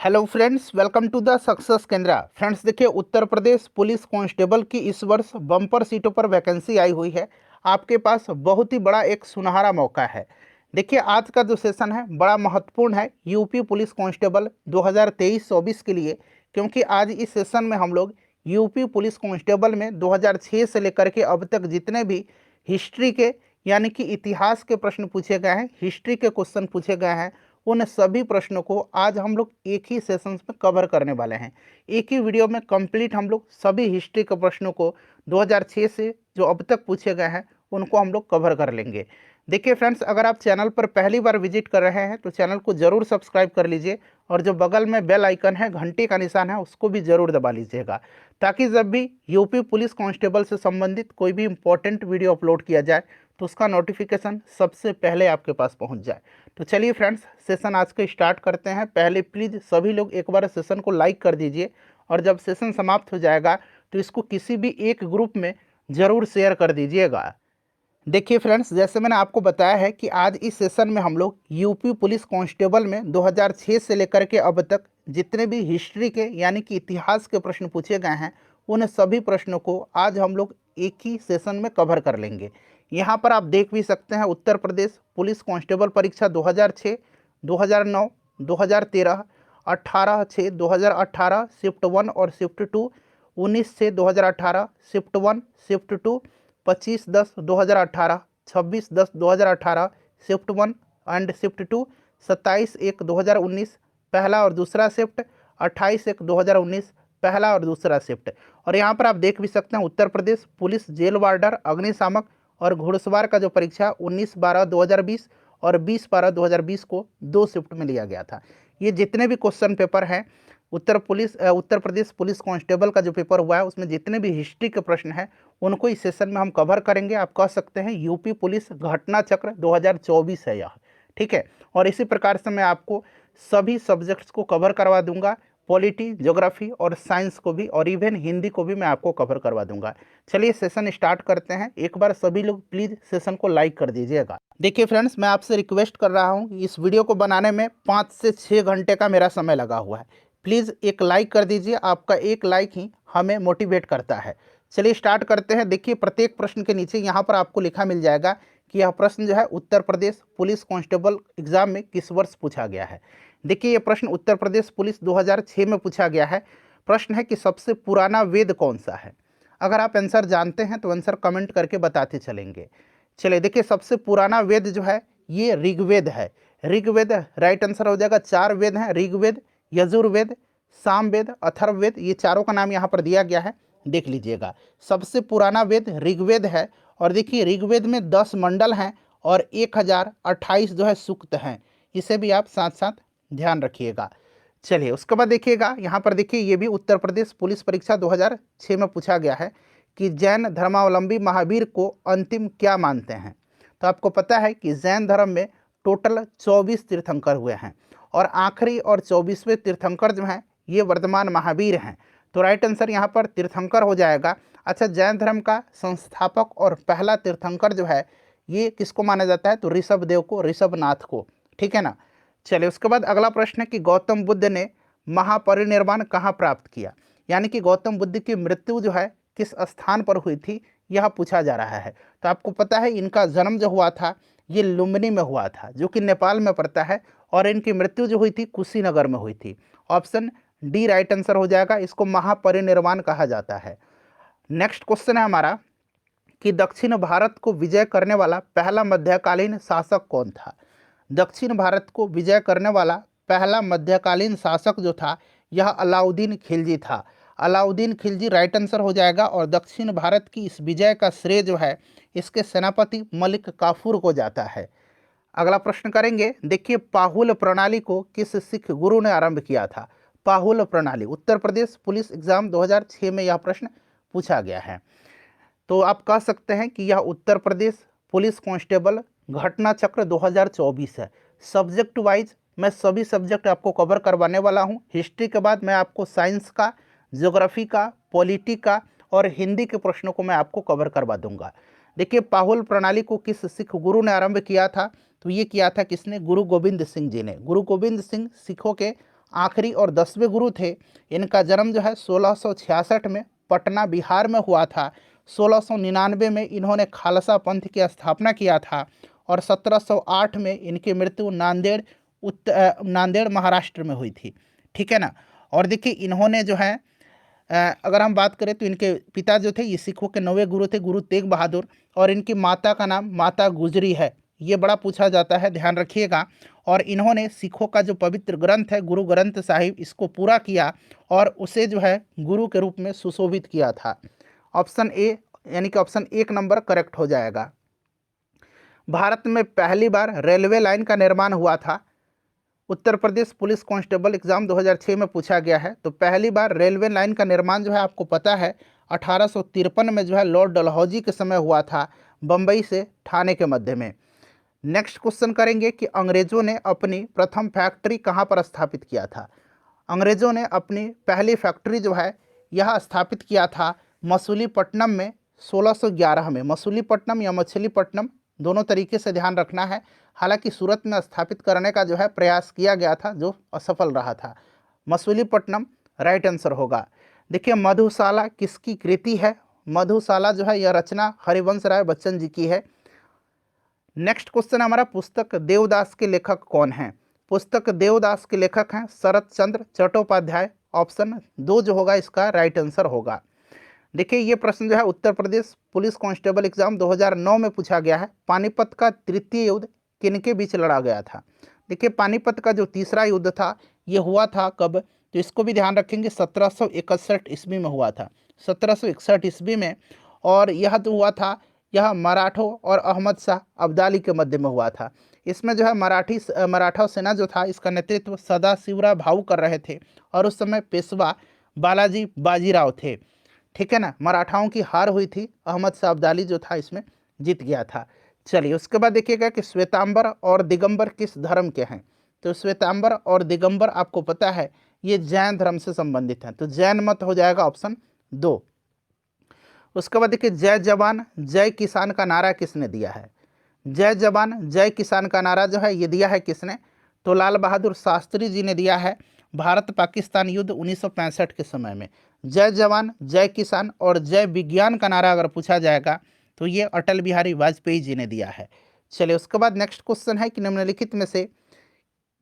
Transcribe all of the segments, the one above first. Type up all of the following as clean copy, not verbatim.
Hello friends, welcome to the success Kendra. Friends देखिए, Uttar Pradesh police constable की इस वर्ष बम्पर सीटों पर वैकेंसी आई हुई है। आपके पास बहुत ही बड़ा एक सुनहरा मौका है। देखिए, आज का जो सेशन है बड़ा महत्वपूर्ण है यूपी पुलिस कांस्टेबल 2023-24 के लिए, क्योंकि आज इस सेशन में हम लोग यूपी पुलिस कांस्टेबल में 2006 से लेकर के अब तक जितने भी हिस्ट्री के यानी कि इतिहास के प्रश्न पूछे गए हैं, हिस्ट्री के क्वेश्चन पूछे गए हैं, उन सभी प्रश्नों को आज हम लोग एक ही सेशंस में कवर करने वाले हैं। एक ही वीडियो में कंप्लीट हम लोग सभी हिस्ट्री के प्रश्नों को 2006 से जो अब तक पूछे गए हैं उनको हम लोग कवर कर लेंगे। देखिए फ्रेंड्स, अगर आप चैनल पर पहली बार विजिट कर रहे हैं तो चैनल को ज़रूर सब्सक्राइब कर लीजिए और जो बगल में बेल आइकन है, घंटे का निशान है, उसको भी ज़रूर दबा लीजिएगा, ताकि जब भी यूपी पुलिस कांस्टेबल से संबंधित कोई भी इंपॉर्टेंट वीडियो अपलोड किया जाए तो उसका नोटिफिकेशन सबसे पहले आपके पास पहुंच जाए। तो चलिए फ्रेंड्स, सेशन आज के स्टार्ट करते हैं। पहले प्लीज़ सभी लोग एक बार सेशन को लाइक कर दीजिए और जब सेशन समाप्त हो जाएगा तो इसको किसी भी एक ग्रुप में ज़रूर शेयर कर दीजिएगा। देखिए फ्रेंड्स, जैसे मैंने आपको बताया है कि आज इस सेशन में हम लोग यूपी पुलिस कांस्टेबल में 2006 से लेकर के अब तक जितने भी हिस्ट्री के यानी कि इतिहास के प्रश्न पूछे गए हैं उन सभी प्रश्नों को आज हम लोग एक ही सेशन में कवर कर लेंगे। यहाँ पर आप देख भी सकते हैं उत्तर प्रदेश पुलिस कांस्टेबल परीक्षा 2006, 2009, 2013, 18/6 2018, शिफ्ट 1 और shift 2, 19/6 2018, shift 1, shift 2, 25/10/2018, 26/10/2018, shift 1 and shift 2, 27/1/2019 पहला और दूसरा शिफ्ट, 28/1/2019 पहला और दूसरा शिफ्ट। और यहाँ पर आप देख भी सकते हैं उत्तर प्रदेश पुलिस जेल वार्डर अग्निशामक और घुड़सवार का जो परीक्षा 19/12/2020 और 20/12/2020 को 2 शिफ्ट में लिया गया था। ये जितने भी क्वेश्चन पेपर हैं उत्तर प्रदेश पुलिस कांस्टेबल का जो पेपर हुआ है उसमें जितने भी हिस्ट्री के प्रश्न हैं उनको इस सेशन में हम कवर करेंगे। आप कह सकते हैं यूपी पुलिस घटना चक्र 2024 है यह, ठीक है। और इसी प्रकार से मैं आपको सभी सब्जेक्ट्स को कवर करवा दूंगा, पॉलिटी, ज्योग्राफी और साइंस को भी, और इवन हिंदी को भी मैं आपको कवर करवा दूंगा। चलिए सेशन स्टार्ट करते हैं। एक बार सभी लोग प्लीज़ सेशन को लाइक कर दीजिएगा। देखिए फ्रेंड्स, मैं आपसे रिक्वेस्ट कर रहा हूँ, इस वीडियो को बनाने में 5 से 6 घंटे का मेरा समय लगा हुआ है। प्लीज़ एक लाइक कर दीजिए, आपका एक लाइक ही हमें मोटिवेट करता है। चलिए स्टार्ट करते हैं। देखिए, प्रत्येक प्रश्न के नीचे यहाँ पर आपको लिखा मिल जाएगा कि यह प्रश्न जो है Uttar Pradesh police constable exam में किस वर्ष पूछा गया है। देखिए, ये प्रश्न उत्तर प्रदेश पुलिस 2006 में पूछा गया है। प्रश्न है कि सबसे पुराना वेद कौन सा है। अगर आप आंसर जानते हैं तो आंसर कमेंट करके बताते चलेंगे। चलिए देखिए, सबसे पुराना वेद जो है ये ऋग्वेद है। ऋग्वेद राइट आंसर हो जाएगा। 4 वेद हैं, ऋग्वेद, यजुर्वेद, सामवेद, अथर्ववेद, ये चारों का नाम यहाँ पर दिया गया है, देख लीजिएगा। सबसे पुराना वेद ऋग्वेद है। और देखिए, ऋग्वेद में 10 मंडल हैं और 1028 जो है सूक्त हैं। इसे भी आप साथ साथ ध्यान रखिएगा। चलिए उसके बाद देखिएगा, यहाँ पर देखिए, ये भी उत्तर प्रदेश पुलिस परीक्षा 2006 में पूछा गया है कि जैन धर्मावलंबी महावीर को अंतिम क्या मानते हैं। तो आपको पता है कि जैन धर्म में टोटल 24 तीर्थंकर हुए हैं और आखिरी और 24वें तीर्थंकर जो हैं ये वर्तमान महावीर हैं। तो राइट आंसर यहाँ पर तीर्थंकर हो जाएगा। अच्छा, जैन धर्म का संस्थापक और पहला तीर्थंकर जो है ये किसको माना जाता है, तो ऋषभ देव को, ऋषभनाथ को, ठीक है ना। चलिए उसके बाद अगला प्रश्न है कि गौतम बुद्ध ने महापरिनिर्वाण कहाँ प्राप्त किया, यानी कि गौतम बुद्ध की मृत्यु जो है किस स्थान पर हुई थी, यह पूछा जा रहा है। तो आपको पता है इनका जन्म जो हुआ था ये लुम्बिनी में हुआ था, जो कि नेपाल में पड़ता है, और इनकी मृत्यु जो हुई थी कुशीनगर में हुई थी। ऑप्शन डी राइट आंसर हो जाएगा। इसको महापरिनिर्वाण कहा जाता है। नेक्स्ट क्वेश्चन है हमारा कि दक्षिण भारत को विजय करने वाला पहला मध्यकालीन शासक कौन था। दक्षिण भारत को विजय करने वाला पहला मध्यकालीन शासक जो था यह अलाउद्दीन खिलजी था। अलाउद्दीन खिलजी राइट आंसर हो जाएगा। और दक्षिण भारत की इस विजय का श्रेय जो है इसके सेनापति मलिक काफूर को जाता है। अगला प्रश्न करेंगे। देखिए, पाहुल प्रणाली को किस सिख गुरु ने आरंभ किया था। पाहुल प्रणाली उत्तर प्रदेश पुलिस एग्जाम 2006 में यह प्रश्न पूछा गया है। तो आप कह सकते हैं कि यह उत्तर प्रदेश पुलिस कांस्टेबल घटना चक्र 2024 है। सब्जेक्ट वाइज मैं सभी सब्जेक्ट आपको कवर करवाने वाला हूं। हिस्ट्री के बाद मैं आपको साइंस का, ज्योग्राफी का, पॉलिटी का और हिंदी के प्रश्नों को मैं आपको कवर करवा दूंगा। देखिए, पाहुल प्रणाली को किस सिख गुरु ने आरंभ किया था, तो ये किया था किसने, गुरु गोविंद सिंह जी ने। गुरु गोविंद सिंह सिखों के आखिरी और 10वें गुरु थे। इनका जन्म जो है 1666 में पटना बिहार में हुआ था। 1699 में इन्होंने खालसा पंथ की स्थापना किया था और 1708 में इनकी मृत्यु नांदेड़ महाराष्ट्र में हुई थी। ठीक है ना। और देखिए इन्होंने जो है अगर हम बात करें तो इनके पिता जो थे ये सिखों के 9वें गुरु थे, गुरु तेग बहादुर, और इनकी माता का नाम माता गुजरी है। ये बड़ा पूछा जाता है, ध्यान रखिएगा। और इन्होंने सिखों का जो पवित्र ग्रंथ है गुरु ग्रंथ साहिब, इसको पूरा किया और उसे जो है गुरु के रूप में सुशोभित किया था। ऑप्शन ए यानी कि ऑप्शन 1 नंबर करेक्ट हो जाएगा। भारत में पहली बार रेलवे लाइन का निर्माण हुआ था। Uttar Pradesh police constable exam 2006 में पूछा गया है। तो पहली बार रेलवे लाइन का निर्माण जो है आपको पता है 1853 में जो है लॉर्ड डलहौजी के समय हुआ था, बम्बई से ठाणे के मध्य में। नेक्स्ट क्वेश्चन करेंगे कि अंग्रेजों ने अपनी प्रथम फैक्ट्री कहाँ पर स्थापित किया था। अंग्रेजों ने अपनी पहली फैक्ट्री जो है यह स्थापित किया था मसूलीपट्टनम में 1611 में। मसूलीपट्टनम या मछलीपट्टनम दोनों तरीके से ध्यान रखना है। हालांकि सूरत में स्थापित करने का जो है प्रयास किया गया था जो असफल रहा था। मसूलीपट्टनम राइट आंसर होगा। देखिए मधुशाला किसकी कृति है। मधुशाला जो है यह रचना हरिवंश राय बच्चन जी की है। नेक्स्ट क्वेश्चन हमारा पुस्तक देवदास के लेखक कौन हैं। पुस्तक देवदास के लेखक हैं शरत चंद्र चट्टोपाध्याय। ऑप्शन 2 जो होगा इसका राइट आंसर होगा। देखिए ये प्रश्न जो है Uttar Pradesh police constable exam 2009 में पूछा गया है। पानीपत का तृतीय युद्ध किनके बीच लड़ा गया था। देखिए पानीपत का जो तीसरा युद्ध था ये हुआ था कब, तो इसको भी ध्यान रखेंगे 1761 ईस्वी में हुआ था। 1761 ईस्वी में। और यह तो हुआ था, यह मराठों और अहमद शाह अब्दाली के मध्य में हुआ था। इसमें जो है मराठा सेना जो था इसका नेतृत्व सदाशिवराव भाऊ कर रहे थे और उस समय पेशवा बालाजी बाजीराव थे। ठीक है ना। मराठाओं की हार हुई थी, अहमद शाह अब्दाली जो था इसमें जीत गया था। चलिए उसके बाद देखिएगा कि श्वेतांबर और दिगंबर किस धर्म के हैं। तो श्वेतांबर और दिगंबर आपको पता है ये जैन धर्म से संबंधित हैं, तो जैन मत हो जाएगा ऑप्शन 2। उसके बाद देखिए जय जवान जय किसान का नारा किसने दिया है। जय जवान जय किसान का नारा जो है ये दिया है किसने, तो लाल बहादुर शास्त्री जी ने दिया है भारत पाकिस्तान युद्ध 1965 के समय में। जय जवान जय किसान और जय विज्ञान का नारा अगर पूछा जाएगा तो ये अटल बिहारी वाजपेयी जी ने दिया है। चलिए उसके बाद नेक्स्ट क्वेश्चन है कि निम्नलिखित में से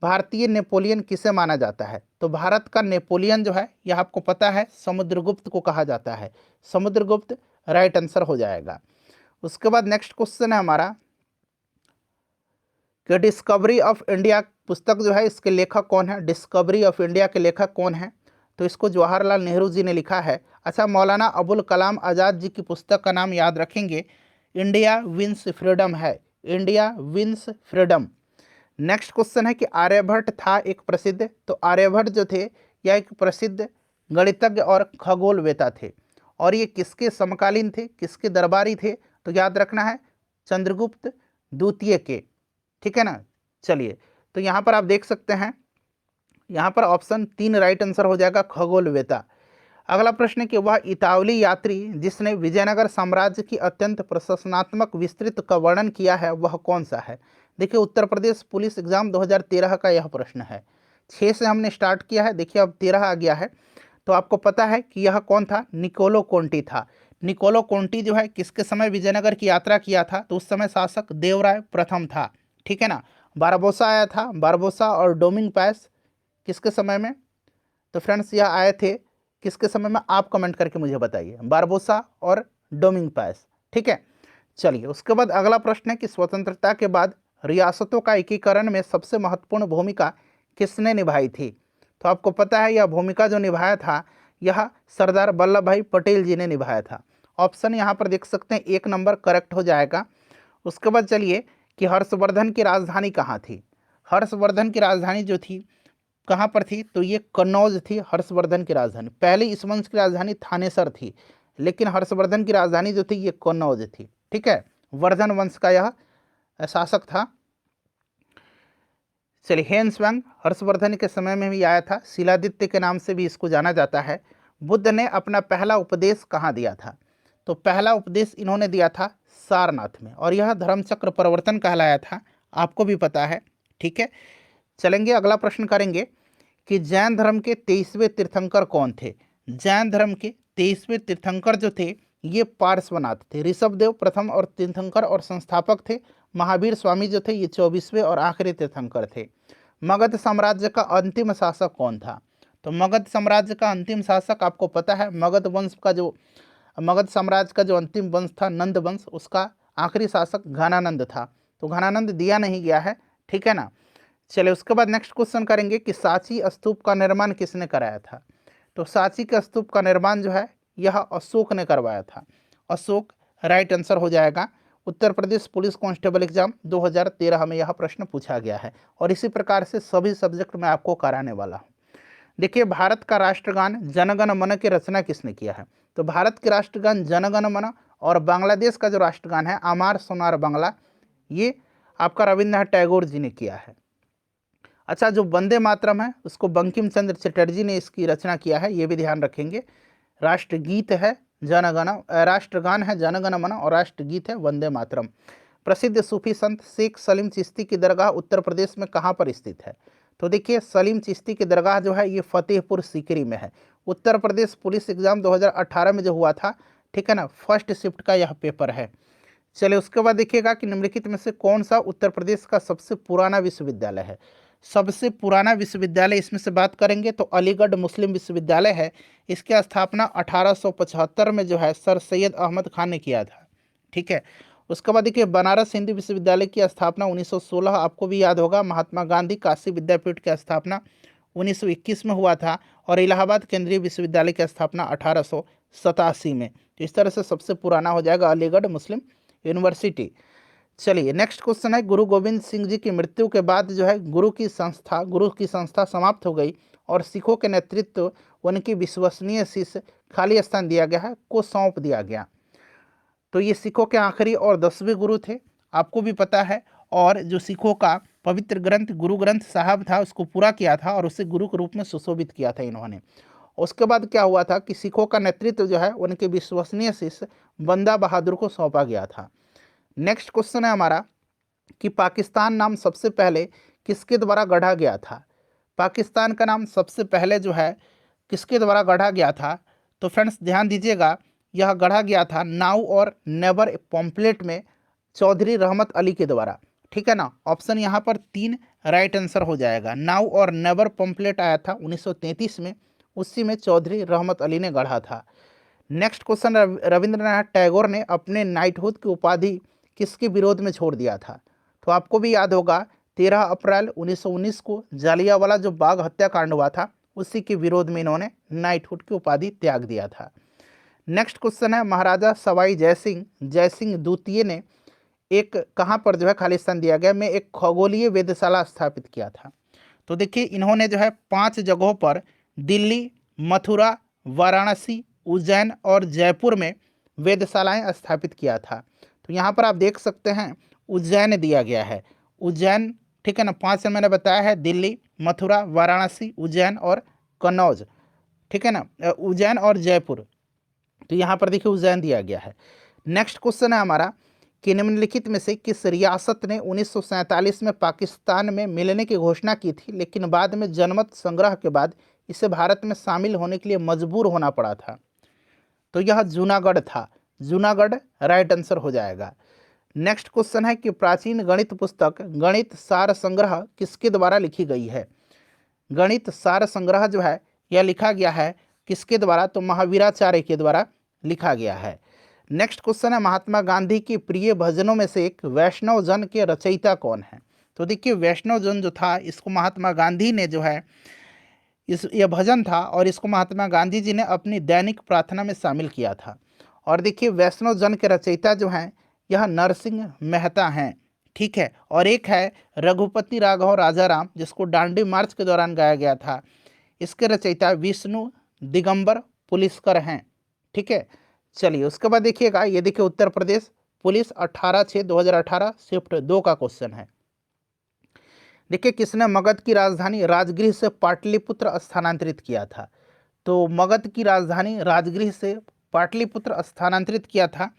भारतीय नेपोलियन किसे माना जाता है। तो भारत का नेपोलियन जो है यह आपको पता है समुद्रगुप्त को कहा जाता है। समुद्रगुप्त राइट आंसर हो जाएगा। उसके बाद नेक्स्ट क्वेश्चन है हमारा कि डिस्कवरी ऑफ इंडिया पुस्तक जो है इसके लेखक कौन है। डिस्कवरी ऑफ इंडिया के लेखक कौन है, तो इसको जवाहरलाल नेहरू जी ने लिखा है। अच्छा मौलाना अबुल कलाम आज़ाद जी की पुस्तक का नाम याद रखेंगे, इंडिया विंस फ्रीडम है। India wins freedom. Next question है कि आर्यभट्ट था एक प्रसिद्ध, तो आर्यभट्ट जो थे यह एक प्रसिद्ध गणितज्ञ और खगोलवेता थे और ये किसके समकालीन थे, किसके दरबारी थे, तो याद रखना है चंद्रगुप्त द्वितीय के। ठीक है ना। चलिए तो यहाँ पर आप देख सकते हैं, यहाँ पर ऑप्शन 3 राइट आंसर हो जाएगा खगोलवेता। अगला प्रश्न है कि वह इतावली यात्री जिसने विजयनगर साम्राज्य की अत्यंत प्रशंसात्मक विस्तृत का वर्णन किया है वह कौन सा है। देखिए उत्तर प्रदेश पुलिस एग्जाम 2013 का यह प्रश्न है। 6 से हमने स्टार्ट किया है, देखिए अब 13 आ गया है। तो आपको पता है कि यह कौन था, निकोलो कोंटी था। निकोलो कोंटी जो है किसके समय विजयनगर की यात्रा किया था, तो उस समय शासक देवराय प्रथम था। ठीक है ना। बारबोसा आया था, बारबोसा और डोमिंग पास किसके समय में, तो फ्रेंड्स यह आए थे किसके समय में, आप कमेंट करके मुझे बताइए, बारबोसा और डोमिंग पास। ठीक है। चलिए उसके बाद अगला प्रश्न है कि स्वतंत्रता के बाद रियासतों का एकीकरण में सबसे महत्वपूर्ण भूमिका किसने निभाई थी। तो आपको पता है यह भूमिका जो निभाया था यह सरदार वल्लभ भाई पटेल जी ने निभाया था। ऑप्शन यहाँ पर देख सकते हैं 1 नंबर करेक्ट हो जाएगा। उसके बाद चलिए कि हर्षवर्धन की राजधानी कहाँ थी। हर्षवर्धन की राजधानी जो थी कहाँ पर थी, तो ये कन्नौज थी हर्षवर्धन की राजधानी। पहले इस वंश की राजधानी थानेसर थी, लेकिन हर्षवर्धन की राजधानी जो थी ये कन्नौज थी। ठीक है। वर्धन वंश का यह शासक था। चलिए हेनस्वांग हर्षवर्धन के समय में भी आया था, शिलादित्य के नाम से भी इसको जाना जाता है। बुद्ध ने अपना पहला उपदेश कहाँ दिया था, तो पहला उपदेश इन्होंने दिया था सारनाथ में और यह धर्मचक्र प्रवर्तन कहलाया था, आपको भी पता है। ठीक है। चलेंगे अगला प्रश्न करेंगे कि जैन धर्म के 23वें तीर्थंकर कौन थे। जैन धर्म के 23वें तीर्थंकर जो थे ये पार्श्वनाथ थे। ऋषभदेव प्रथम और तीर्थंकर और संस्थापक थे। महावीर स्वामी जो थे ये 24वें और आखिरी तीर्थंकर थे। मगध साम्राज्य का अंतिम शासक कौन था। तो मगध साम्राज्य का अंतिम शासक आपको पता है, मगध साम्राज्य का जो अंतिम वंश था नंद वंश, उसका आखिरी शासक घनानंद था। तो घनानंद दिया नहीं गया है, ठीक है ना। चलिए उसके बाद नेक्स्ट क्वेश्चन करेंगे कि सांची स्तूप का निर्माण किसने कराया था। तो सांची के स्तूप का निर्माण जो है यह अशोक ने करवाया था। अशोक राइट आंसर हो जाएगा। उत्तर प्रदेश पुलिस कांस्टेबल एग्जाम 2013 में यह प्रश्न पूछा गया है और इसी प्रकार से सभी सब्जेक्ट में आपको कराने वाला हूँ। देखिए भारत का राष्ट्रगान जनगण मन की रचना किसने किया है। तो भारत के राष्ट्रगान जनगण मन और बांग्लादेश का जो राष्ट्रगान है आमार सोनार बांग्ला, ये आपका रविंद्रनाथ टैगोर जी ने किया है। अच्छा, जो वंदे मातरम है उसको बंकिम चंद्र चटर्जी ने इसकी रचना किया है, ये भी ध्यान रखेंगे। राष्ट्रगीत है राष्ट्रगान है जनगण मन और राष्ट्रगीत है वंदे मातरम। प्रसिद्ध सूफी संत शेख सलीम चिश्ती की दरगाह उत्तर प्रदेश में कहाँ पर स्थित है। तो देखिए सलीम चिश्ती की दरगाह जो है ये फतेहपुर सीकरी में है। उत्तर प्रदेश पुलिस एग्जाम 2018 में जो हुआ था, ठीक है ना, फर्स्ट शिफ्ट का यह पेपर है। चलिए उसके बाद देखिएगा कि निम्नलिखित में से कौन सा उत्तर प्रदेश का सबसे पुराना विश्वविद्यालय है। सबसे पुराना विश्वविद्यालय इसमें से बात करेंगे तो अलीगढ़ मुस्लिम विश्वविद्यालय है। इसकी स्थापना 1875 में जो है सर सैयद अहमद खान ने किया था, ठीक है। उसके बाद देखिए बनारस हिंदू विश्वविद्यालय की स्थापना 1916, आपको भी याद होगा। महात्मा गांधी काशी विद्यापीठ की स्थापना 1921 में हुआ था और इलाहाबाद केंद्रीय विश्वविद्यालय की स्थापना 1887 में। तो इस तरह से सबसे पुराना हो जाएगा अलीगढ़ मुस्लिम यूनिवर्सिटी। चलिए नेक्स्ट क्वेश्चन है, गुरु गोविंद सिंह जी की मृत्यु के बाद जो है गुरु की संस्था समाप्त हो गई और सिखों के नेतृत्व उनकी विश्वसनीय शिष्य खाली स्थान दिया गया है को सौंप दिया गया। तो ये सिखों के आखिरी और 10वें गुरु थे, आपको भी पता है। और जो सिखों का पवित्र ग्रंथ गुरु ग्रंथ साहब था उसको पूरा किया था और उसे गुरु के रूप में सुशोभित किया था इन्होंने। उसके बाद क्या हुआ था कि सिखों का नेतृत्व जो है उनके विश्वसनीय शिष्य बंदा बहादुर को सौंपा गया था। नेक्स्ट क्वेश्चन है हमारा कि पाकिस्तान नाम सबसे पहले किसके द्वारा गढ़ा गया था। पाकिस्तान का नाम सबसे पहले जो है किसके द्वारा गढ़ा गया था। तो फ्रेंड्स ध्यान दीजिएगा, यह गढ़ा गया था नाउ और नेवर पॉम्पलेट में चौधरी रहमत अली के द्वारा, ठीक है ना। ऑप्शन यहाँ पर 3 राइट आंसर हो जाएगा। नाउ और नेवर पॉम्पलेट आया था 1933 में, उसी में चौधरी रहमत अली ने गढ़ा था। नेक्स्ट क्वेश्चन, रविंद्रनाथ टैगोर ने अपने नाइटहुड की उपाधि किसके विरोध में छोड़ दिया था। तो आपको भी याद होगा 13 अप्रैल 1919 को जालियांवाला जो बाग हत्याकांड हुआ था उसी के विरोध में इन्होंने नाइटहुड की उपाधि त्याग दिया था। नेक्स्ट क्वेश्चन है, महाराजा सवाई जयसिंह द्वितीय ने एक कहाँ पर जो है खालिस्तान दिया गया में एक खगोलीय वेधशाला स्थापित किया था। तो देखिए इन्होंने जो है 5 जगहों पर दिल्ली, मथुरा, वाराणसी, उज्जैन और जयपुर में वेधशालाएं स्थापित किया था। तो यहाँ पर आप देख सकते हैं उज्जैन दिया गया है, उज्जैन, ठीक है ना। 5 से मैंने बताया है, दिल्ली, मथुरा, वाराणसी, उज्जैन और कन्नौज, ठीक है ना, उज्जैन और जयपुर। तो यहाँ पर देखिए उज्जैन दिया गया है। नेक्स्ट क्वेश्चन है हमारा कि निम्नलिखित में से किस रियासत ने 1947 में पाकिस्तान में मिलने की घोषणा की थी लेकिन बाद में जनमत संग्रह के बाद इसे भारत में शामिल होने के लिए मजबूर होना पड़ा था। तो यह जूनागढ़ था। जूनागढ़ राइट आंसर हो जाएगा। नेक्स्ट क्वेश्चन है कि प्राचीन गणित पुस्तक गणित सार संग्रह किसके द्वारा लिखी गई है। गणित सार संग्रह जो है यह लिखा गया है किसके द्वारा, तो महावीराचार्य के द्वारा लिखा गया है। नेक्स्ट क्वेश्चन है, महात्मा गांधी की प्रिय भजनों में से एक वैष्णव जन के रचयिता कौन है। तो देखिए वैष्णव जन जो था इसको महात्मा गांधी ने जो है यह भजन था और इसको महात्मा गांधी जी ने अपनी दैनिक प्रार्थना में शामिल किया था। और देखिए वैष्णव जन के रचयिता जो हैं यह नरसिंह मेहता हैं, ठीक है। और एक है रघुपति राघव राजाराम जिसको दांडी मार्च के दौरान गाया गया था, इसके रचयिता विष्णु दिगंबर पुलिसकर हैं, ठीक है। चलिए उसके बाद देखिएगा, ये देखिए उत्तर प्रदेश पुलिस 18/6/2018 शिफ्ट 2 का क्वेश्चन है। देखिए किसने मगध की राजधानी राजगृह से पाटलिपुत्र स्थानांतरित किया था। तो मगध की राजधानी राजगृह से पाटलिपुत्र स्थानांतरित किया था,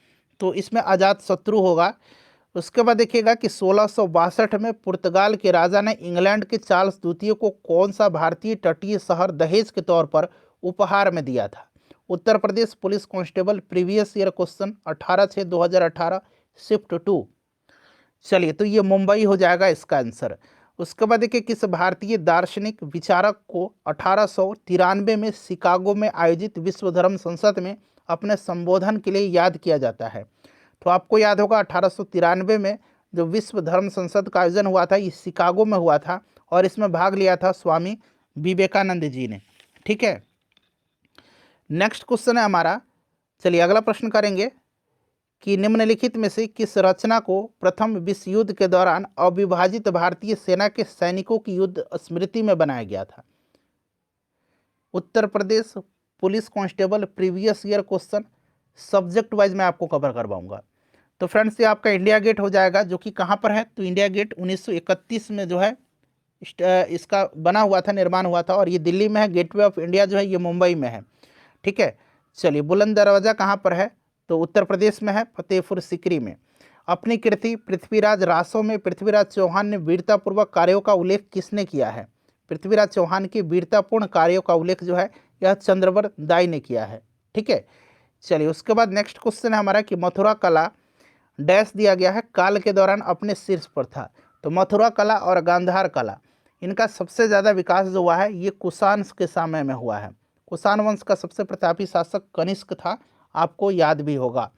तो इसमें अजात शत्रु होगा। उसके बाद देखिएगा कि 1662 में पुर्तगाल के राजा ने इंग्लैंड के चार्ल्स द्वितीय को कौन सा भारतीय तटीय शहर दहेज के तौर पर उपहार में दिया था? Uttar Pradesh police constable. Previous year question 18/6/2018 shift 2। चलिए, तो ये मुंबई हो जाएगा इसका आंसर। उसके बाद देखिए किस भारतीय दार्शनिक विचारक को 1893 में शिकागो में आयोजित विश्व धर्म संसद में अपने संबोधन के लिए याद किया जाता है? तो आपको याद होगा 1893 में जो विश्व धर्म संसद का आयोजन हुआ था ये शिकागो में हुआ था और इसमें भाग लिया था स्वामी विवेकानंद जी ने। ठीक है, नेक्स्ट क्वेश्चन है हमारा। चलिए अगला प्रश्न करेंगे कि निम्नलिखित में से किस रचना को प्रथम विश्व युद्ध के दौरान अविभाजित भारतीय सेना के सैनिकों की युद्ध स्मृति में बनाया गया था? Uttar Pradesh police constable. Previous year question subject wise मैं आपको कवर करवाऊंगा। तो फ्रेंड्स ये आपका इंडिया गेट हो जाएगा, जो कि कहाँ पर है? तो इंडिया गेट 1931 में जो है इसका बना हुआ था, निर्माण हुआ था, और ये दिल्ली में है। गेटवे ऑफ इंडिया जो है ये मुंबई में है। ठीक है, चलिए बुलंद दरवाज़ा कहाँ पर है? तो उत्तर प्रदेश में है, फतेहपुर सीकरी में। अपनी कृति पृथ्वीराज रासो में पृथ्वीराज चौहान ने वीरतापूर्वक कार्यों का उल्लेख किसने किया है? पृथ्वीराज चौहान की वीरतापूर्ण कार्यों का उल्लेख जो है यह चंद्रवर दाई ने किया है। ठीक है, चलिए उसके बाद नेक्स्ट क्वेश्चन है हमारा कि मथुरा कला डैश दिया गया है काल के दौरान अपने शीर्ष पर था? तो मथुरा कला और गांधार कला इनका सबसे ज़्यादा विकास जो हुआ है ये कुषाण के समय में हुआ है। कुषाण वंश का सबसे प्रतापी शासक कनिष्क था, आपको याद भी होगा।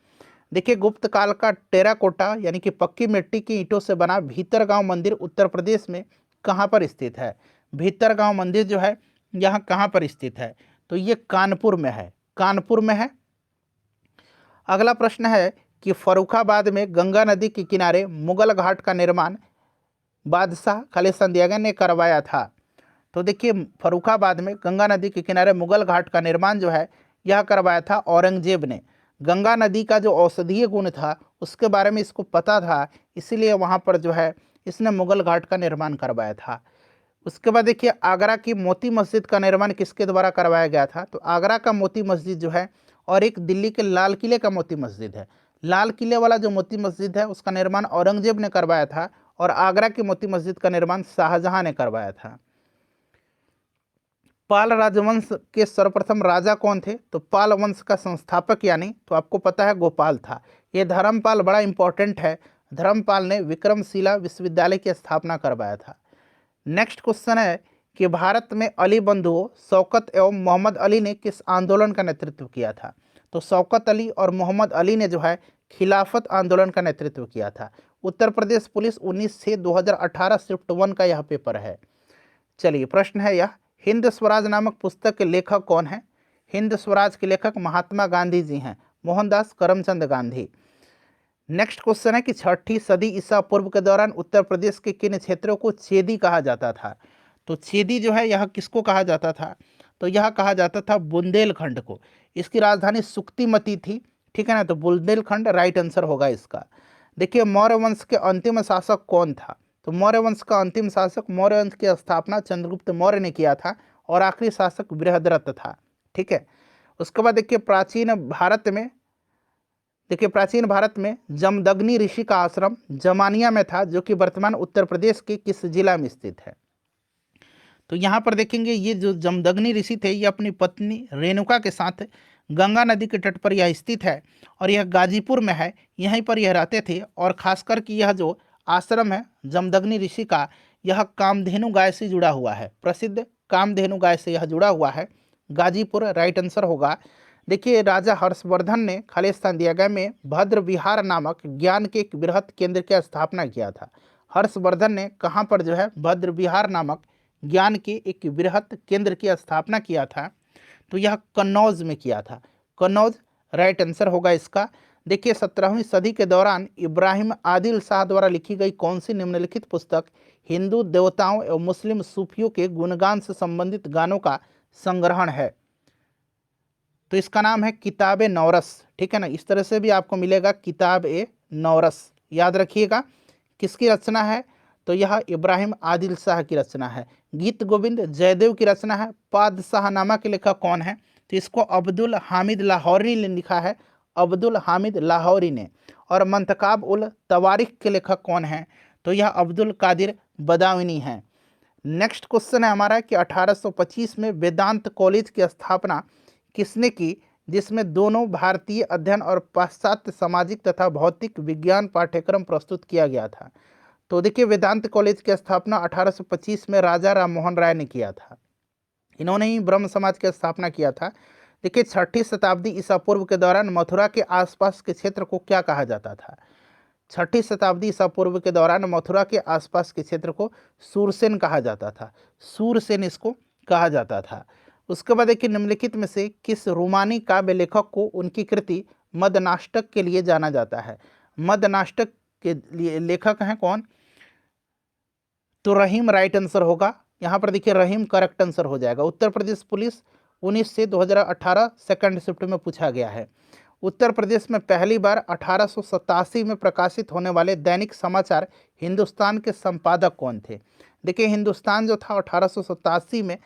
देखिए गुप्त काल का टेराकोटा यानी कि पक्की मिट्टी की ईंटों से बना भीतरगांव मंदिर उत्तर प्रदेश में कहाँ पर स्थित है? भीतरगांव मंदिर जो है यहाँ कहाँ पर स्थित है? तो ये कानपुर में है, कानपुर में है। अगला प्रश्न है कि फर्रुखाबाद में गंगा नदी के किनारे मुगल घाट का निर्माण बादशाह खालिस्तान दियागा ने करवाया था? तो देखिए फर्रुखाबाद में गंगा नदी के किनारे मुगल घाट का निर्माण जो है यह करवाया था औरंगजेब ने। गंगा नदी का जो औषधीय गुण था उसके बारे में इसको पता था, इसीलिए वहाँ पर जो है इसने मुगल घाट का निर्माण करवाया था। उसके बाद देखिए आगरा की मोती मस्जिद का निर्माण किसके द्वारा करवाया गया था? तो आगरा का मोती मस्जिद जो है और एक दिल्ली के लाल किले का मोती मस्जिद है। लाल किले वाला जो मोती मस्जिद है उसका निर्माण औरंगजेब ने करवाया था और आगरा की मोती मस्जिद का निर्माण शाहजहां ने करवाया था। पाल राजवंश के सर्वप्रथम राजा कौन थे? तो पाल वंश का संस्थापक यानी तो आपको पता है गोपाल था। ये धर्मपाल बड़ा इंपॉर्टेंट है, धर्मपाल ने विक्रमशिला विश्वविद्यालय की स्थापना करवाया था। नेक्स्ट क्वेश्चन है कि भारत में अली बंधुओं शौकत एवं मोहम्मद अली ने किस आंदोलन का नेतृत्व किया था? तो शौकत अली और मोहम्मद अली ने जो है खिलाफत आंदोलन का नेतृत्व किया था। उत्तर प्रदेश पुलिस 19/6/2018 शिफ्ट 1 का यह पेपर है। चलिए प्रश्न है यह, हिंद स्वराज नामक पुस्तक के लेखक कौन है? हिंद स्वराज के लेखक महात्मा गांधी जी हैं, मोहनदास करमचंद गांधी। नेक्स्ट क्वेश्चन है कि 6ठी सदी ईसा पूर्व के दौरान उत्तर प्रदेश के किन क्षेत्रों को चेदी कहा जाता था? तो चेदी जो है यह किसको कहा जाता था? तो यह कहा जाता था बुंदेलखंड को। इसकी राजधानी सुक्तिमती थी। ठीक है ना, तो बुंदेलखंड राइट आंसर होगा इसका। देखिए मौर्य वंश के अंतिम शासक कौन था? तो मौर्य वंश का अंतिम शासक, मौर्य वंश की स्थापना चंद्रगुप्त मौर्य ने किया था और आखिरी शासक बृहद्रथ था। ठीक है, उसके बाद देखिए प्राचीन भारत में जमदग्नि ऋषि का आश्रम जमानिया में था, जो कि वर्तमान उत्तर प्रदेश के किस जिला में स्थित है? तो यहाँ पर देखेंगे ये जो जमदग्नि ऋषि थे ये अपनी पत्नी रेणुका के साथ गंगा नदी के तट पर यह स्थित है और यह गाजीपुर में है, यहीं पर यह रहते थे। और खासकर कि यह जो आश्रम है जमदग्नि ऋषि का यह कामधेनु गाय से जुड़ा हुआ है, प्रसिद्ध कामधेनु गाय से यह जुड़ा हुआ है। गाजीपुर राइट आंसर होगा। देखिए राजा हर्षवर्धन ने खालिस्तान दियागा में भद्र विहार नामक ज्ञान के एक बृहत केंद्र की स्थापना किया था। हर्षवर्धन ने कहाँ पर जो है भद्र विहार नामक ज्ञान के एक बृहत केंद्र की स्थापना किया था? तो यह कन्नौज में किया था। कन्नौज राइट आंसर होगा इसका। देखिए 17वीं सदी के दौरान इब्राहिम आदिल शाह द्वारा लिखी गई कौन सी निम्नलिखित पुस्तक हिंदू देवताओं एवं मुस्लिम सूफियों के गुणगान से संबंधित गानों का संग्रहण है? तो इसका नाम है किताब ए नौरस। ठीक है ना, इस तरह से भी आपको मिलेगा किताब ए नौरस, याद रखिएगा। किसकी रचना है? तो यह इब्राहिम आदिल शाह की रचना है। गीत गोविंद जयदेव की रचना है। पादशाहनामा के लेखक कौन है? तो इसको अब्दुल हामिद लाहौरी ने लिखा है, अब्दुल हामिद लाहौरी ने। और मंतकाब उल तवारिख के लेखक कौन हैं? तो यह अब्दुल कादिर बदायूनी हैं। नेक्स्ट क्वेश्चन है हमारा कि 1825 में वेदांत कॉलेज की स्थापना किसने की, जिसमें दोनों भारतीय अध्ययन और पाश्चात्य सामाजिक तथा भौतिक विज्ञान पाठ्यक्रम प्रस्तुत किया गया था? तो देखिए, वेदांत कॉलेज की स्थापना 1825 में राजा राम मोहन राय ने किया था। इन्होंने ही ब्रह्म समाज की स्थापना किया था। देखिए, 6ठी शताब्दी ईसा पूर्व के दौरान मथुरा के आसपास के क्षेत्र को क्या कहा जाता था? 6ठी शताब्दी ईसा पूर्व के दौरान मथुरा के आसपास के क्षेत्र को सूरसेन कहा जाता था। सूरसेन इसको कहा जाता था। उसके बाद देखिए, निम्नलिखित में से किस रोमानी काव्य लेखक को उनकी कृति मदनाष्टक के लिए जाना जाता है? मदनाष्टक के लिए लेखक हैं कौन? तो रहीम राइट आंसर होगा। यहाँ पर देखिए, रहीम करेक्ट आंसर हो जाएगा। उत्तर प्रदेश पुलिस 19 से 2018 सेकंड शिफ्ट में पूछा गया है। उत्तर प्रदेश में पहली बार 1887 में प्रकाशित होने वाले दैनिक समाचार हिंदुस्तान के संपादक कौन थे? देखिए, हिंदुस्तान जो था 1887 में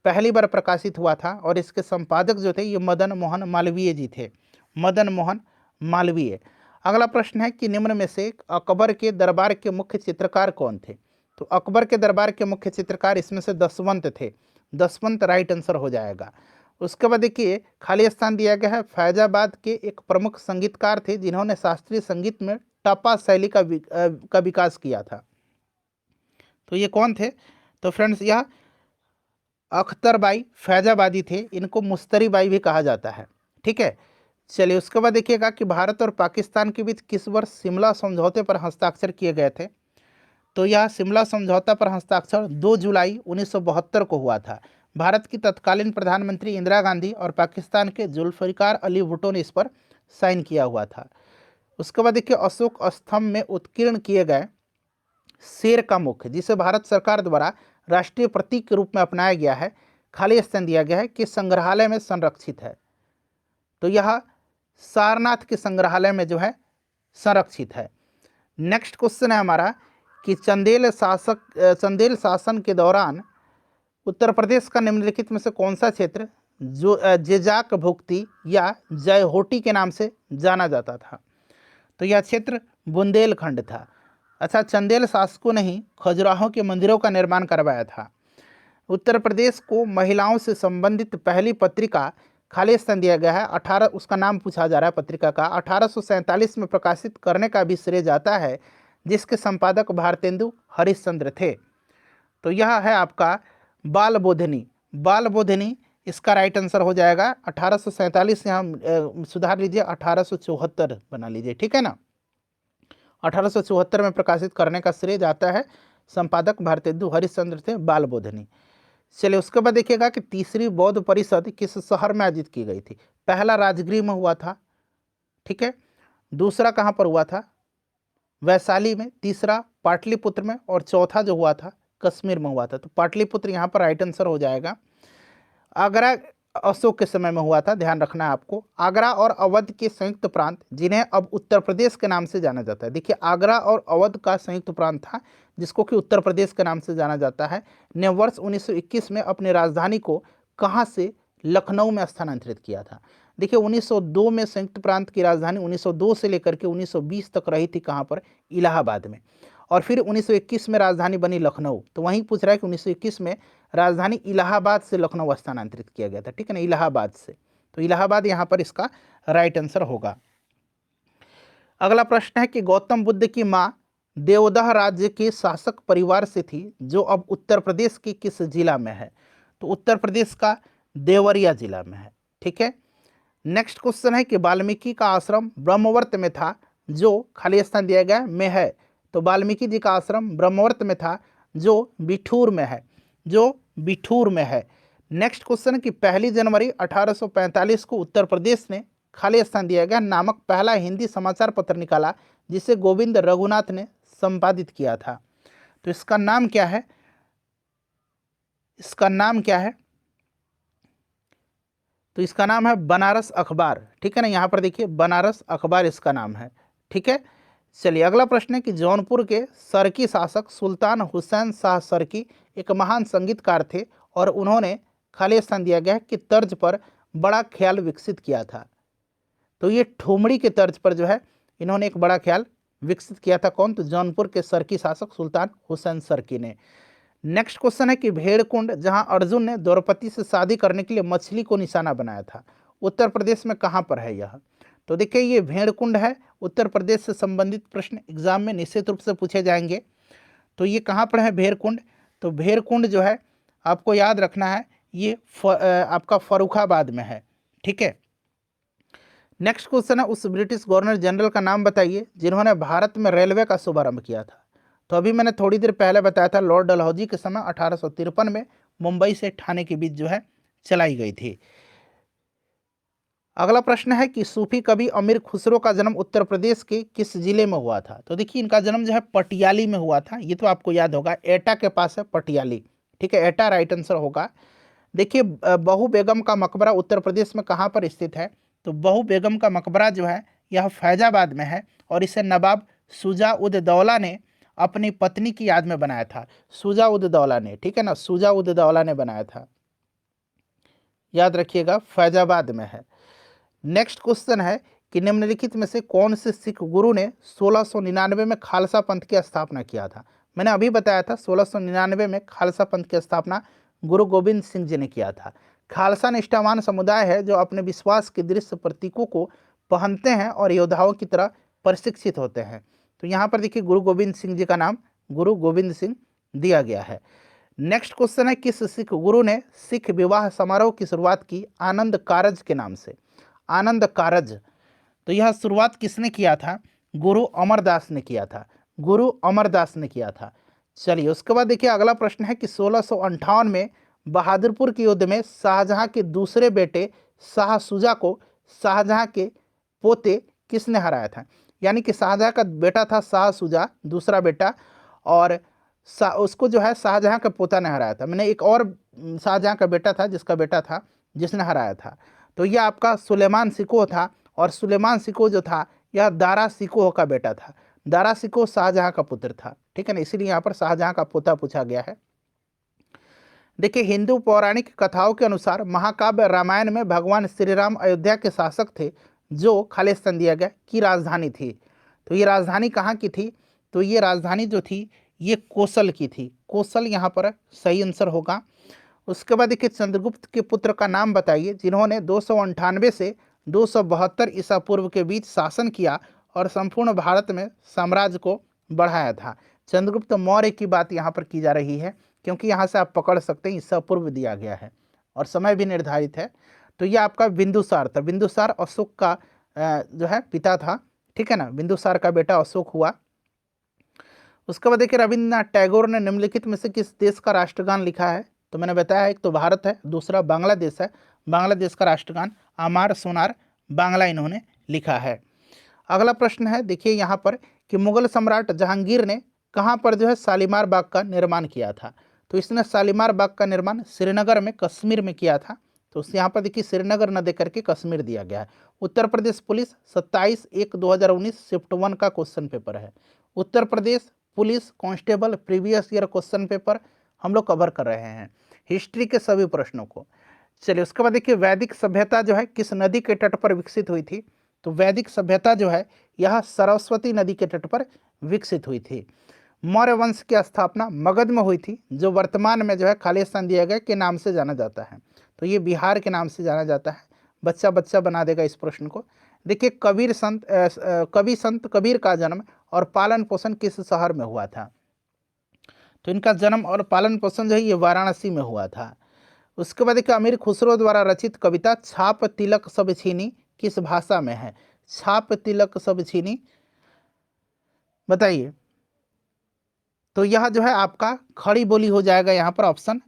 पहली बार प्रकाशित हुआ था और इसके संपादक जो थे ये मदन मोहन मालवीय जी थे। मदन मोहन मालवीय। अगला प्रश्न है कि निम्न में से अकबर के दरबार के मुख्य चित्रकार कौन थे? तो अकबर के दरबार के मुख्य चित्रकार इसमें से दसवंत थे। दसवंत राइट आंसर हो जाएगा। उसके बाद देखिए, खाली स्थान दिया गया है। फैजाबाद के एक प्रमुख संगीतकार थे जिन्होंने शास्त्रीय संगीत में टप्पा शैली का विकास किया था। तो ये कौन थे? तो फ्रेंड्स, यह अख्तर बाई फैजाबादी थे। इनको मुस्तरी बाई भी कहा जाता है। ठीक है, चलिए उसके बाद देखिएगा कि भारत और पाकिस्तान के बीच किस वर्ष शिमला समझौते पर हस्ताक्षर किए गए थे? तो यह शिमला समझौता पर हस्ताक्षर 2 जुलाई 1972 को हुआ था। भारत की तत्कालीन प्रधानमंत्री इंदिरा गांधी और पाकिस्तान के जुल्फिकार अली भुट्टो ने इस पर साइन किया हुआ था। उसके बाद देखिए, अशोक स्तंभ में उत्कीर्ण किए गए शेर का मुख, जिसे भारत सरकार द्वारा राष्ट्रीय प्रतीक के रूप में अपनाया गया है, खाली स्थान दिया गया है कि संग्रहालय में संरक्षित है? तो यह सारनाथ के संग्रहालय में जो है संरक्षित है। नेक्स्ट क्वेश्चन है हमारा कि चंदेल शासन के दौरान उत्तर प्रदेश का निम्नलिखित में से कौन सा क्षेत्र जो जेजाक भुक्ति या जयहोटी के नाम से जाना जाता था? तो यह क्षेत्र बुंदेलखंड था। अच्छा, चंदेल शासकों ने ही खजुराहो के मंदिरों का निर्माण करवाया था। उत्तर प्रदेश को महिलाओं से संबंधित पहली पत्रिका, खाली स्थान दिया गया है 18, उसका नाम पूछा जा रहा है पत्रिका का, 1847 में प्रकाशित करने का भी श्रेय जाता है, जिसके संपादक भारतेंदु हरिश्चंद्र थे। तो यह है आपका बाल बोधिनी। बाल बोधिनी इसका राइट आंसर हो जाएगा। 1847 से हम सुधार लीजिए, 1874 बना लीजिए। ठीक है ना, 1874 में प्रकाशित करने का श्रेय जाता है, संपादक भारतेंदु हरिश्चंद्र थे, बाल बोधिनी। चलिए उसके बाद देखिएगा कि तीसरी बौद्ध परिषद किस शहर में आयोजित की गई थी? पहला राजगृह में हुआ था। ठीक है, दूसरा कहाँ पर हुआ था? वैशाली में, तीसरा पाटलिपुत्र में, और चौथा जो हुआ था कश्मीर में हुआ था। तो पाटलिपुत्र यहाँ पर राइट आंसर हो जाएगा। आगरा अशोक के समय में हुआ था, ध्यान रखना है आपको। आगरा और अवध के संयुक्त प्रांत, जिन्हें अब उत्तर प्रदेश के नाम से जाना जाता है। देखिए, आगरा और अवध का संयुक्त प्रांत था जिसको कि उत्तर प्रदेश के नाम से जाना जाता है, ने वर्ष 1921 में अपनी राजधानी को कहाँ से? लखनऊ में स्थानांतरित किया था। देखिए, 1902 में संयुक्त प्रांत की राजधानी 1902 से लेकर के 1920 तक रही थी, कहाँ पर? इलाहाबाद में। और फिर 1921 में राजधानी बनी लखनऊ। तो वहीं पूछ रहा है कि 1921 में राजधानी इलाहाबाद से लखनऊ स्थानांतरित किया गया था। ठीक है ना, इलाहाबाद से। तो इलाहाबाद यहाँ पर इसका राइट आंसर होगा। अगला प्रश्न है कि गौतम बुद्ध की माँ देवदह राज्य के शासक परिवार से थी, जो अब उत्तर प्रदेश के किस जिला में है? तो उत्तर प्रदेश का देवरिया जिला में है। ठीक है, नेक्स्ट क्वेश्चन है कि वाल्मीकि का आश्रम ब्रह्मवर्त में था, जो खाली स्थान दिया गया में है। तो वाल्मीकि जी का आश्रम ब्रह्मवर्त में था, जो बिठूर में है, जो बिठूर में है। नेक्स्ट क्वेश्चन कि 1 जनवरी 1845 को उत्तर प्रदेश ने, खाली स्थान दिया गया, नामक पहला हिंदी समाचार पत्र निकाला, जिसे गोविंद रघुनाथ ने संपादित किया था। तो इसका नाम क्या है? इसका नाम क्या है? तो इसका नाम है बनारस अखबार। ठीक है ना, यहाँ पर देखिए बनारस अखबार इसका नाम है। ठीक है, चलिए अगला प्रश्न है कि जौनपुर के सरकी शासक सुल्तान हुसैन शाह सरकी एक महान संगीतकार थे और उन्होंने, खाली स्थान दिया गया है, कि तर्ज पर बड़ा ख्याल विकसित किया था। तो ये ठुमरी के तर्ज पर जो है इन्होंने एक बड़ा ख्याल विकसित किया था। कौन? तो जौनपुर के सरकी शासक सुल्तान हुसैन सरकी ने। नेक्स्ट क्वेश्चन है कि भेड़कुंड, जहां अर्जुन ने द्रौपदी से शादी करने के लिए मछली को निशाना बनाया था, उत्तर प्रदेश में कहां पर है यह? तो देखिए ये भेड़कुंड है। उत्तर प्रदेश से संबंधित प्रश्न एग्जाम में निश्चित रूप से पूछे जाएंगे। तो ये कहाँ पर है भेड़कुंड? तो भेड़कुंड जो है आपको याद रखना है, ये आपका फर्रुखाबाद में है। ठीक है। नेक्स्ट क्वेश्चन है, उस ब्रिटिश गवर्नर जनरल का नाम बताइए जिन्होंने भारत में रेलवे का शुभारंभ किया था। तो अभी मैंने थोड़ी देर पहले बताया था, लॉर्ड डलहौजी के समय 1853 में मुंबई से ठाणे के बीच जो है चलाई गई थी। अगला प्रश्न है कि सूफी कवि अमीर खुसरो का जन्म उत्तर प्रदेश के किस जिले में हुआ था? तो देखिए इनका जन्म जो है पटियाली में हुआ था। ये तो आपको याद होगा, एटा के पास है पटियाली। ठीक है, एटा राइट आंसर होगा। देखिए बहू बेगम का मकबरा उत्तर प्रदेश में कहाँ पर स्थित है? तो बहू बेगम का मकबरा जो है यह फैजाबाद में है और इसे नवाब शुजा उद दौला ने अपनी पत्नी की याद में बनाया था। शुजा उद दौला ने, ठीक है ना, शुजा उद दौला ने बनाया था, याद रखिएगा, फैजाबाद में है। नेक्स्ट क्वेश्चन है कि निम्नलिखित में से कौन से सिख गुरु ने 1699 में खालसा पंथ की स्थापना किया था? मैंने अभी बताया था 1699 में खालसा पंथ की स्थापना गुरु गोविंद सिंह जी ने किया था। खालसा निष्ठावान समुदाय है जो अपने विश्वास के दृश्य प्रतीकों को पहनते हैं और योद्धाओं की तरह प्रशिक्षित होते हैं। तो यहाँ पर देखिए गुरु गोविंद सिंह जी का नाम गुरु गोविंद सिंह दिया गया है। नेक्स्ट क्वेश्चन है, किस सिख गुरु ने सिख विवाह समारोह की शुरुआत की आनंद कारज के नाम से? आनंद कारज, तो यह शुरुआत किसने किया था? गुरु अमरदास ने किया था। गुरु अमरदास ने किया था। चलिए उसके बाद देखिए अगला प्रश्न है कि 1658 में बहादुरपुर के युद्ध में शाहजहां के दूसरे बेटे शाह शुजा को शाहजहां के पोते किसने हराया था? यानी कि शाहजहां का बेटा था शाह शुजा, दूसरा बेटा, और उसको जो है शाहजहां का पोता ने हराया था। मैंने एक और शाहजहां का बेटा था जिसने हराया था। तो यह आपका सुलेमान सिकोह था, और सुलेमान सिकोह जो था यह दारा सिकोह का बेटा था। दारा सिकोह शाहजहां का पुत्र था। ठीक है ना, इसीलिए यहाँ पर शाहजहां का पोता पूछा गया है। देखिए हिंदू पौराणिक कथाओं के अनुसार महाकाव्य रामायण में भगवान श्री राम अयोध्या के शासक थे जो खालिस्तान दिया गया की राजधानी थी। तो ये राजधानी कहाँ की थी? तो ये राजधानी जो थी ये कोसल की थी। कोसल यहाँ पर सही आंसर होगा। उसके बाद देखिए चंद्रगुप्त के पुत्र का नाम बताइए जिन्होंने 298 से 272 ईसा पूर्व के बीच शासन किया और संपूर्ण भारत में साम्राज्य को बढ़ाया था। चंद्रगुप्त मौर्य की बात यहाँ पर की जा रही है, क्योंकि यहाँ से आप पकड़ सकते हैं ईसा पूर्व दिया गया है और समय भी निर्धारित है। तो यह आपका बिंदुसार था। बिंदुसार अशोक का जो है पिता था। ठीक है ना, बिंदुसार का बेटा अशोक हुआ। उसके बाद देखिए रविन्द्रनाथ टैगोर ने निम्नलिखित में से किस देश का राष्ट्रगान लिखा है? तो मैंने बताया एक तो भारत है, दूसरा बांग्लादेश है। बांग्लादेश का राष्ट्रगान आमार सोनार बांग्ला इन्होंने लिखा है। अगला प्रश्न है देखिए यहाँ पर कि मुगल सम्राट जहांगीर ने कहाँ पर जो है शालीमार बाग का निर्माण किया था? तो इसने शालीमार बाग का निर्माण श्रीनगर में, कश्मीर में किया था। तो यहाँ पर देखिए श्रीनगर न दे करके कश्मीर दिया गया है। उत्तर प्रदेश पुलिस 27/1/2019 शिफ्ट 1 का क्वेश्चन पेपर है। Uttar Pradesh police constable previous year question paper हम लोग कवर कर रहे हैं, हिस्ट्री के सभी प्रश्नों को। चलिए उसके बाद देखिए वैदिक सभ्यता जो है किस नदी के तट पर विकसित हुई थी? तो वैदिक सभ्यता जो है यह सरस्वती नदी के तट पर विकसित हुई थी। मौर्य वंश की स्थापना मगध में हुई थी, जो वर्तमान में जो है खालिस्तान दिया गया के नाम से जाना जाता है। तो ये बिहार के नाम से जाना जाता है। बच्चा बच्चा बना देगा इस प्रश्न को। देखिए कवि संत कबीर का जन्म और पालन पोषण किस शहर में हुआ था? तो इनका जन्म और पालन पोषण जो है ये वाराणसी में हुआ था। उसके बाद देखिए अमीर खुसरो द्वारा रचित कविता छाप तिलक सब छीनी किस भाषा में है? छाप तिलक सब छीनी, बताइए। तो यह जो है आपका खड़ी बोली हो जाएगा, यहाँ पर ऑप्शन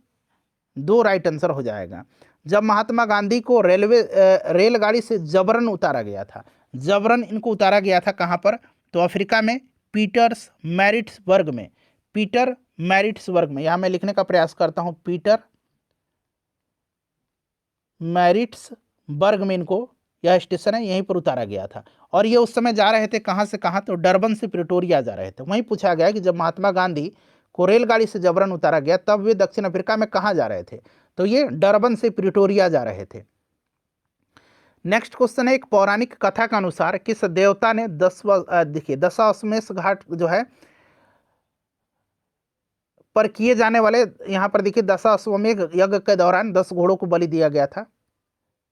2 राइट आंसर हो जाएगा। जब महात्मा गांधी को रेलगाड़ी से जबरन उतारा गया था, जबरन इनको उतारा गया था कहाँ पर? तो अफ्रीका में पीटर्स मैरिट्सबर्ग में। पीटर मैरिट्सबर्ग में, यहाँ मैं लिखने का प्रयास करता हूँ, पीटर मैरिट्सबर्ग में इनको, यह स्टेशन है, यहीं पर उतारा गया था। और ये उस समय जा रहे थे कहाँ से कहाँ? तो डरबन से प्रिटोरिया जा रहे थे। वहीं पूछा गया कि जब महात्मा गांधी को रेलगाड़ी से जबरन उतारा गया तब वे दक्षिण अफ्रीका में कहाँ जा रहे थे? तो ये डरबन से प्रिटोरिया जा रहे थे। नेक्स्ट क्वेश्चन है, एक पौराणिक कथा के अनुसार किस देवता ने देखिए दशाश्वमेध घाट जो है पर किए जाने वाले, यहाँ पर देखिए दशाश्वमेध यज्ञ के दौरान 10 घोड़ों को बलि दिया गया था।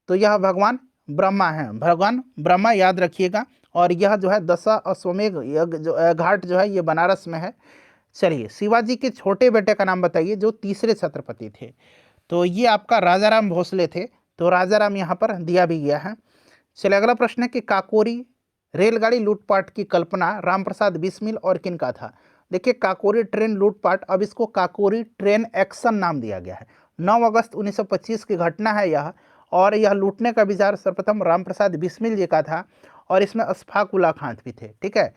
तो यह भगवान ब्रह्मा है, भगवान ब्रह्मा याद रखिएगा। और यह जो है दशाश्वमेध यज्ञ जो घाट जो है ये बनारस में है। चलिए, शिवाजी के छोटे बेटे का नाम बताइए जो तीसरे छत्रपति थे। तो ये आपका राजा राम भोसले थे। तो राजा राम यहाँ पर दिया भी गया है। चलिए, अगला प्रश्न है कि काकोरी रेलगाड़ी लूटपाट की कल्पना रामप्रसाद बिस्मिल और किन का था। देखिए, काकोरी ट्रेन लूटपाट, अब इसको काकोरी ट्रेन एक्शन नाम दिया गया है। 9 अगस्त 1925 की घटना है यह, और यह लूटने का विचार सर्वप्रथम रामप्रसाद बिस्मिल जी का था, और इसमें अशफाक उल्ला खान भी थे। ठीक है,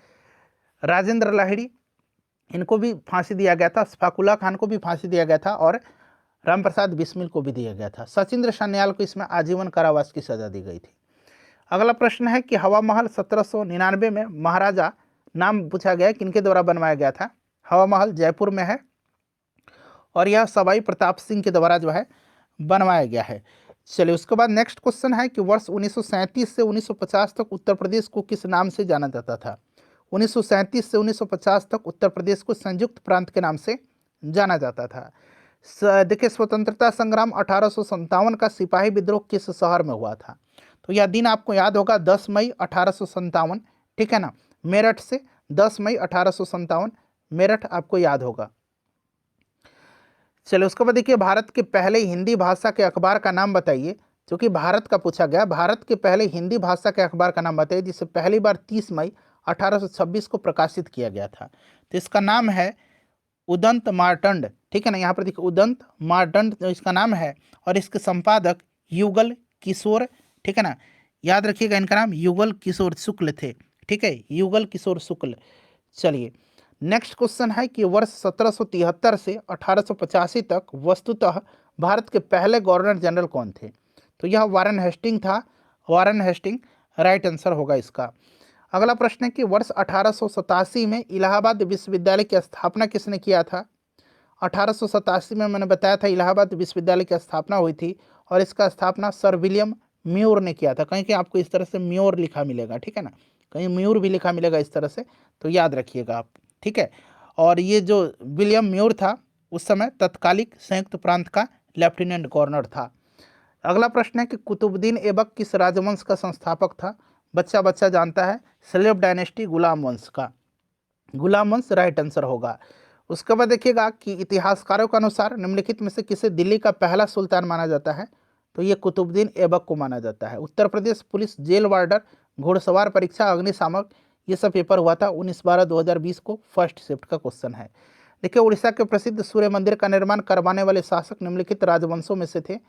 राजेंद्र लाहिड़ी, इनको भी फांसी दिया गया था, अशफाक उल्ला खान को भी फांसी दिया गया था, और रामप्रसाद बिस्मिल को भी दिया गया था। सचिंद्र सान्याल को इसमें आजीवन कारावास की सजा दी गई थी। अगला प्रश्न है कि हवा महल 1799 में महाराजा नाम पूछा गया, किनके द्वारा बनवाया गया था। हवा महल जयपुर में है, और यह सवाई प्रताप सिंह के द्वारा जो है बनवाया गया है। चलिए, उसके बाद नेक्स्ट क्वेश्चन है कि वर्ष 1937 से 1950 तक उत्तर प्रदेश को किस नाम से जाना जाता था। 1937 से 1950 तक उत्तर प्रदेश को संयुक्त प्रांत के नाम से जाना जाता था। देखिए, स्वतंत्रता संग्राम 1857 का सिपाही विद्रोह किस शहर में हुआ था। तो यह दिन आपको याद होगा, 10 मई 1857। ठीक है ना, मेरठ से 10 मई 1857 मेरठ आपको याद होगा। चलिए, उसके बाद देखिए, भारत के पहले हिंदी भाषा के अखबार का नाम बताइए। क्योंकि भारत का पूछा गया, भारत के पहले हिंदी भाषा के अखबार का नाम बताइए जिसे पहली बार 30 मई 1826 को प्रकाशित किया गया था। तो इसका नाम है उदंत मार्तंड। ठीक है ना, यहाँ पर देखिए उदंत मार्तंड जो इसका नाम है, और इसके संपादक युगल किशोर, ठीक है ना, याद रखिएगा इनका नाम युगल किशोर शुक्ल थे। ठीक है, युगल किशोर शुक्ल। चलिए, नेक्स्ट क्वेश्चन है कि वर्ष 1773 से 1885 तक वस्तुतः भारत के पहले गवर्नर जनरल कौन थे। तो यह वारेन हेस्टिंग था, वारेन हेस्टिंग राइट आंसर होगा इसका। अगला प्रश्न है कि वर्ष 1887 में इलाहाबाद विश्वविद्यालय की स्थापना किसने किया था। 1887 में मैंने बताया था इलाहाबाद विश्वविद्यालय की स्थापना हुई थी, और इसका स्थापना सर विलियम म्यूर ने किया था। कहीं कि आपको इस तरह से म्यूर लिखा मिलेगा, ठीक है ना, कहीं म्यूर भी लिखा मिलेगा इस तरह से, तो याद रखिएगा आप। ठीक है, और ये जो विलियम म्यूर था उस समय तत्कालिक संयुक्त प्रांत का लेफ्टिनेंट गवर्नर था। अगला प्रश्न है कि कुतुबुद्दीन ऐबक किस राजवंश का संस्थापक था। बच्चा बच्चा जानता है, सलेब डायनेस्टी, गुलाम वंश का, गुलाम वंश राइट आंसर होगा। उसके बाद देखिएगा कि इतिहासकारों के अनुसार निम्नलिखित में से किसे दिल्ली का पहला सुल्तान माना जाता है। तो ये कुतुबुद्दीन ऐबक को माना जाता है। उत्तर प्रदेश पुलिस जेल वार्डर, घुड़सवार परीक्षा, अग्निशामक, ये सब पेपर हुआ था 19/12/2020 को, फर्स्ट शिफ्ट का क्वेश्चन है। देखिए, उड़ीसा के प्रसिद्ध सूर्य मंदिर का निर्माण करवाने वाले शासक निम्नलिखित राजवंशों में से थे।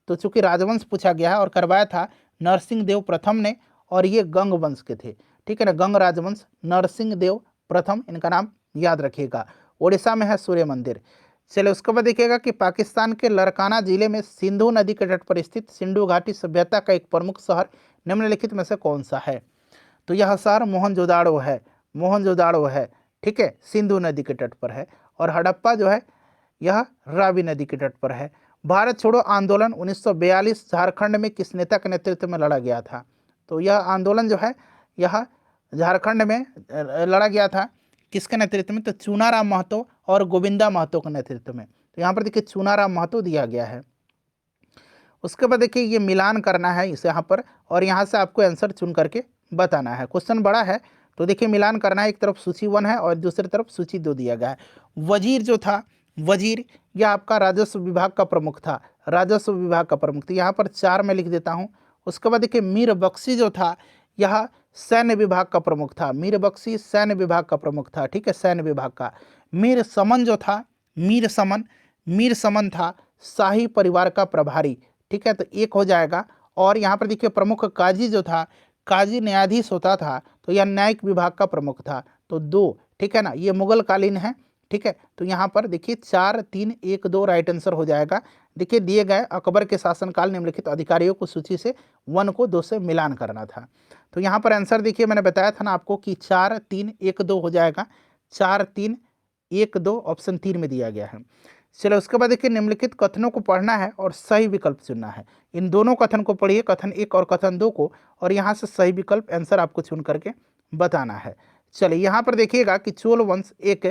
तो चूंकि राजवंश पूछा गया है और करवाया था नरसिंह देव प्रथम ने, और ये गंग वंश के थे। ठीक है ना, गंग राजवंश, नरसिंह देव प्रथम, इनका नाम याद रखिएगा। ओडिशा में है सूर्य मंदिर। चलिए, उसके बाद देखिएगा कि पाकिस्तान के लरकाना जिले में सिंधु नदी के तट पर स्थित सिंधु घाटी सभ्यता का एक प्रमुख शहर निम्नलिखित में से कौन सा है। तो यह शहर मोहनजोदाड़ो है, मोहनजोदाड़ो है। ठीक है, सिंधु नदी के तट पर है। और हड़प्पा जो है यह रावी नदी के तट पर है। भारत छोड़ो आंदोलन 1942 झारखंड में किस नेता के नेतृत्व में लड़ा गया था। तो यह आंदोलन जो है यह झारखंड में लड़ा गया था, किसके नेतृत्व में। तो चुनाराम महतो और गोविंदा महतो के नेतृत्व में। तो यहाँ पर देखिए चुनाराम महतो दिया गया है। उसके बाद देखिए ये मिलान करना है इस यहाँ पर, और यहाँ से आपको आंसर चुन करके बताना है। क्वेश्चन बड़ा है, तो देखिए मिलान करना है। एक तरफ सूची 1 है और दूसरी तरफ सूची 2 दिया गया है। वजीर जो था, वजीर यह आपका राजस्व विभाग का प्रमुख था, राजस्व विभाग का प्रमुख था। यहाँ पर 4 में लिख देता हूँ। उसके बाद देखिए मीर बख्शी जो था यह सैन्य विभाग का प्रमुख था, मीर बख्शी सैन्य विभाग का प्रमुख था। ठीक है, सैन्य विभाग का। मीर समन जो था, मीर समन था शाही परिवार का प्रभारी। ठीक है, तो 1 हो जाएगा। और यहाँ पर देखिए प्रमुख काजी जो था, काजी न्यायाधीश होता था, तो यह न्यायिक विभाग का प्रमुख था, तो 2। ठीक है ना, ये मुगल कालीन है। ठीक है, तो यहाँ पर देखिए 4, 3, 1, 2 राइट आंसर हो जाएगा। देखिए दिए गए अकबर के शासनकाल निम्नलिखित अधिकारियों को सूची से 1 को 2 से मिलान करना था। तो यहाँ पर आंसर देखिए मैंने बताया था ना आपको कि 4, 3, 1, 2 हो जाएगा। 4, 3, 1, 2 ऑप्शन 3 में दिया गया है। चलो उसके बाद देखिए निम्नलिखित कथनों को पढ़ना है और सही विकल्प चुनना है। इन दोनों कथन को पढ़िए, कथन 1 और कथन 2 को, और यहाँ से सही विकल्प आंसर आपको चुन करके बताना है। चलिए यहाँ पर देखिएगा कि चोल वंश एक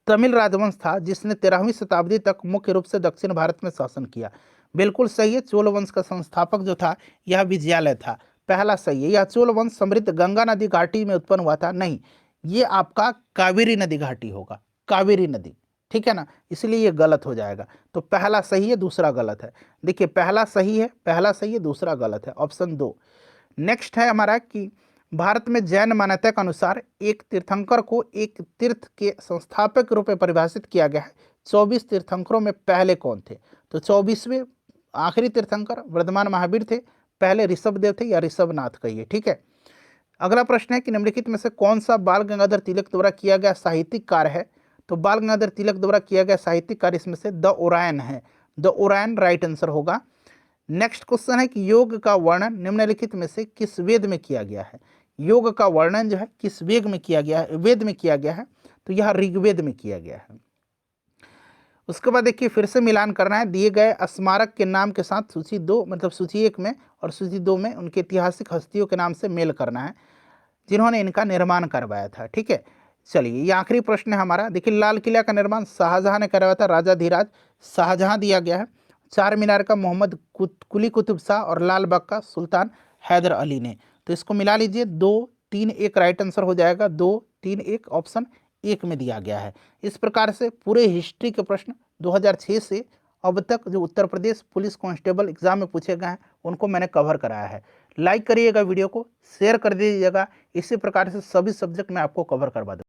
तमिल राजवंश था जिसने 13वीं शताब्दी तक मुख्य रूप से दक्षिण भारत में शासन किया। बिल्कुल सही है, चोल वंश का संस्थापक जो था यह विजयालय था, पहला सही है। यह चोल वंश समृद्ध गंगा नदी घाटी में उत्पन्न हुआ था, नहीं, ये आपका कावेरी नदी घाटी होगा, कावेरी नदी, ठीक है ना, इसलिए ये गलत हो जाएगा। तो पहला सही है, दूसरा गलत है। देखिए पहला सही है, पहला सही है, दूसरा गलत है, ऑप्शन 2। नेक्स्ट है हमारा कि भारत में जैन मान्यता के अनुसार एक तीर्थंकर को एक तीर्थ के संस्थापक के रूप में परिभाषित किया गया है। 24 तीर्थंकरों में पहले कौन थे? तो 24वें आखिरी तीर्थंकर वर्धमान महावीर थे, पहले ऋषभदेव थे या ऋषभनाथ कहिए, ठीक है। अगला प्रश्न है कि निम्नलिखित में से कौन सा बाल गंगाधर तिलक द्वारा किया गया साहित्यिक कार्य है? तो बाल गंगाधर तिलक द्वारा किया गया साहित्यिक कार्य इसमें से द ओरायन है, द ओरायन राइट आंसर होगा। नेक्स्ट क्वेश्चन है कि योग का वर्णन निम्नलिखित में से किस वेद में किया गया है? योग का वर्णन जो है किस वेद में किया गया है? वेद में किया गया है, तो यह ऋग्वेद में किया गया है। उसके बाद देखिए फिर से मिलान करना है, दिए गए स्मारक के नाम के साथ सूची 2 मतलब सूची 1 में और सूची 2 में उनके ऐतिहासिक हस्तियों के नाम से मेल करना है जिन्होंने इनका निर्माण करवाया था, ठीक है। चलिए ये आखिरी प्रश्न है हमारा। देखिए लाल किला का निर्माण शाहजहां ने करवाया था, राजा धीराज शाहजहां दिया गया है। चार मीनार का मोहम्मद कुली कुतुब शाह और लाल बाग का सुल्तान हैदर अली ने। तो इसको मिला लीजिए, 2 3 1 राइट आंसर हो जाएगा, 2 3 1 ऑप्शन 1 में दिया गया है। इस प्रकार से पूरे हिस्ट्री के प्रश्न 2006 से अब तक जो उत्तर प्रदेश पुलिस कांस्टेबल एग्जाम में पूछे गए हैं उनको मैंने कवर कराया है। लाइक करिएगा वीडियो को, शेयर कर दीजिएगा, इसी प्रकार से सभी सब्जेक्ट में आपको कवर करवा दूँ।